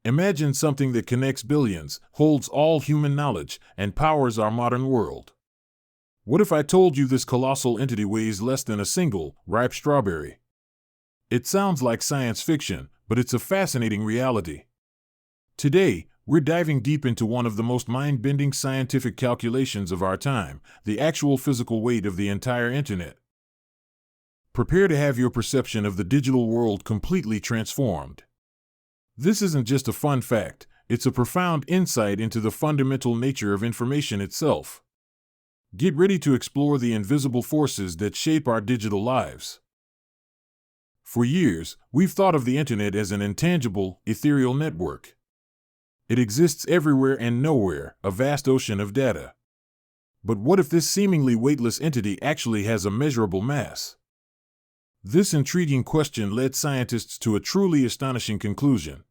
Imagine something that connects billions, holds all human knowledge, and powers our modern world. What if I told you this colossal entity weighs less than a single, ripe strawberry? It sounds like science fiction, but it's a fascinating reality. Today, we're diving deep into one of the most mind-bending scientific calculations of our time, the actual physical weight of the entire internet. Prepare to have your perception of the digital world completely transformed. This isn't just a fun fact, it's a profound insight into the fundamental nature of information itself. Get ready to explore the invisible forces that shape our digital lives. For years, we've thought of the internet as an intangible, ethereal network. It exists everywhere and nowhere, a vast ocean of data. But what if this seemingly weightless entity actually has a measurable mass? This intriguing question led scientists to a truly astonishing conclusion.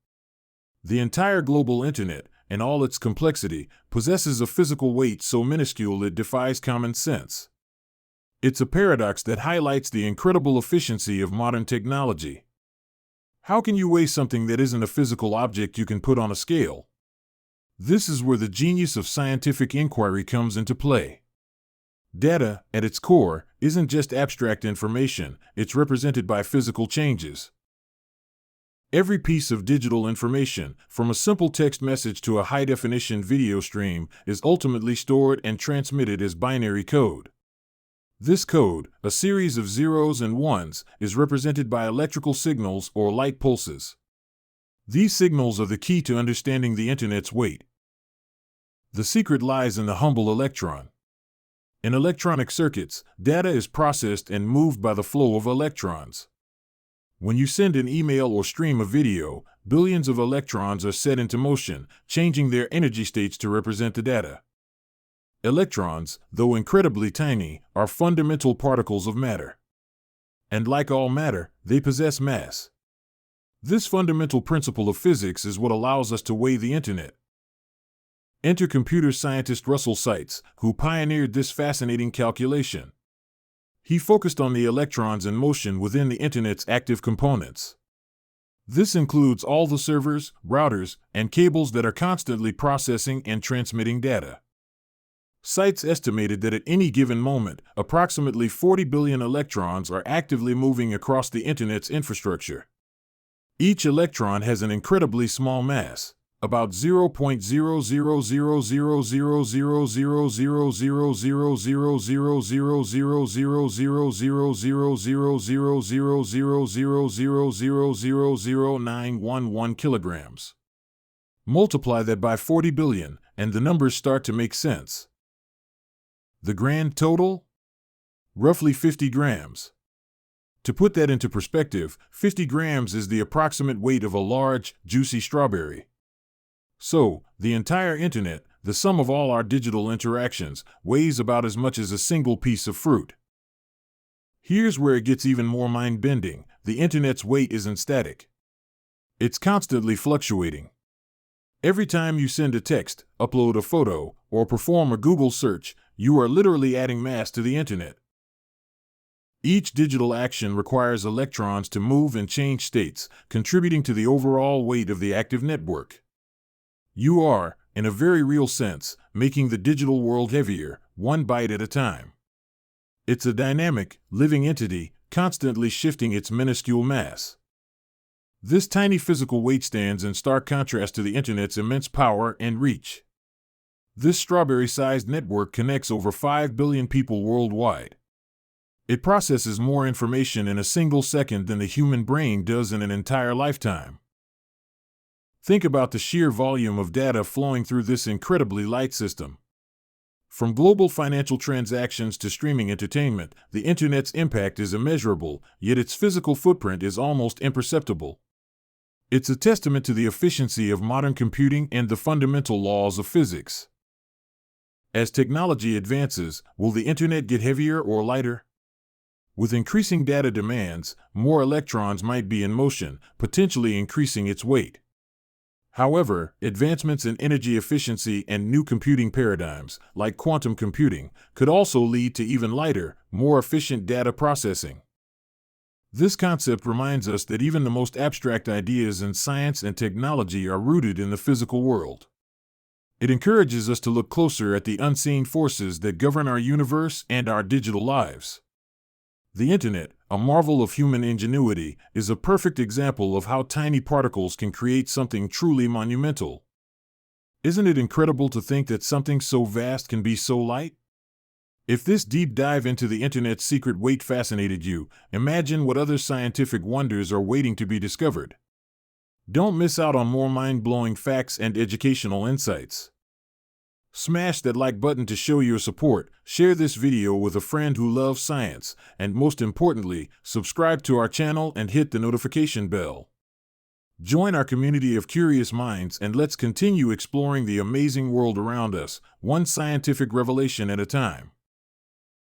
The entire global internet, in all its complexity, possesses a physical weight so minuscule it defies common sense. It's a paradox that highlights the incredible efficiency of modern technology. How can you weigh something that isn't a physical object you can put on a scale? This is where the genius of scientific inquiry comes into play. Data, at its core, isn't just abstract information, it's represented by physical changes. Every piece of digital information, from a simple text message to a high-definition video stream, is ultimately stored and transmitted as binary code. This code, a series of zeros and ones, is represented by electrical signals or light pulses. These signals are the key to understanding the internet's weight. The secret lies in the humble electron. In electronic circuits, data is processed and moved by the flow of electrons. When you send an email or stream a video, billions of electrons are set into motion, changing their energy states to represent the data. Electrons, though incredibly tiny, are fundamental particles of matter. And like all matter, they possess mass. This fundamental principle of physics is what allows us to weigh the internet. Enter computer scientist Russell Seitz, who pioneered this fascinating calculation. He focused on the electrons in motion within the internet's active components. This includes all the servers, routers, and cables that are constantly processing and transmitting data. Seitz estimated that at any given moment, approximately 40 billion electrons are actively moving across the internet's infrastructure. Each electron has an incredibly small mass, about 0.0000000000000000000000000000000000000000000000000000000000000000000000000000000000000000000000000000000000000000000000000000000000000000000000000000000000000000000000000000000000000000000000000000000000000000000000000000000000000000000000000000000000000000000000000000000000000000000000000000000000000000000000000000000000000000000000000000000000000000000000000000000000000000000000000000000000000000000000000000000000000000000000000000000000000000000000000000000000000000000000000000000000000000000000000000000000000000000000000000000000000000000000000000000000000000000000000000000000000000000000000000000000 sense. The grand total? Roughly 50 grams. To put that into perspective, 50 grams is the approximate weight of a large, juicy strawberry. So, the entire internet, the sum of all our digital interactions, weighs about as much as a single piece of fruit. Here's where it gets even more mind-bending: the internet's weight isn't static. It's constantly fluctuating. Every time you send a text, upload a photo, or perform a Google search, you are literally adding mass to the internet. Each digital action requires electrons to move and change states, contributing to the overall weight of the active network. You are, in a very real sense, making the digital world heavier, one byte at a time. It's a dynamic, living entity, constantly shifting its minuscule mass. This tiny physical weight stands in stark contrast to the internet's immense power and reach. This strawberry-sized network connects over 5 billion people worldwide. It processes more information in a single second than the human brain does in an entire lifetime. Think about the sheer volume of data flowing through this incredibly light system. From global financial transactions to streaming entertainment, the internet's impact is immeasurable, yet its physical footprint is almost imperceptible. It's a testament to the efficiency of modern computing and the fundamental laws of physics. As technology advances, will the internet get heavier or lighter? With increasing data demands, more electrons might be in motion, potentially increasing its weight. However, advancements in energy efficiency and new computing paradigms, like quantum computing, could also lead to even lighter, more efficient data processing. This concept reminds us that even the most abstract ideas in science and technology are rooted in the physical world. It encourages us to look closer at the unseen forces that govern our universe and our digital lives. The Internet, a marvel of human ingenuity, is a perfect example of how tiny particles can create something truly monumental. Isn't it incredible to think that something so vast can be so light? If this deep dive into the Internet's secret weight fascinated you, imagine what other scientific wonders are waiting to be discovered. Don't miss out on more mind-blowing facts and educational insights. Smash that like button to show your support, share this video with a friend who loves science, and most importantly, subscribe to our channel and hit the notification bell. Join our community of curious minds and let's continue exploring the amazing world around us, one scientific revelation at a time.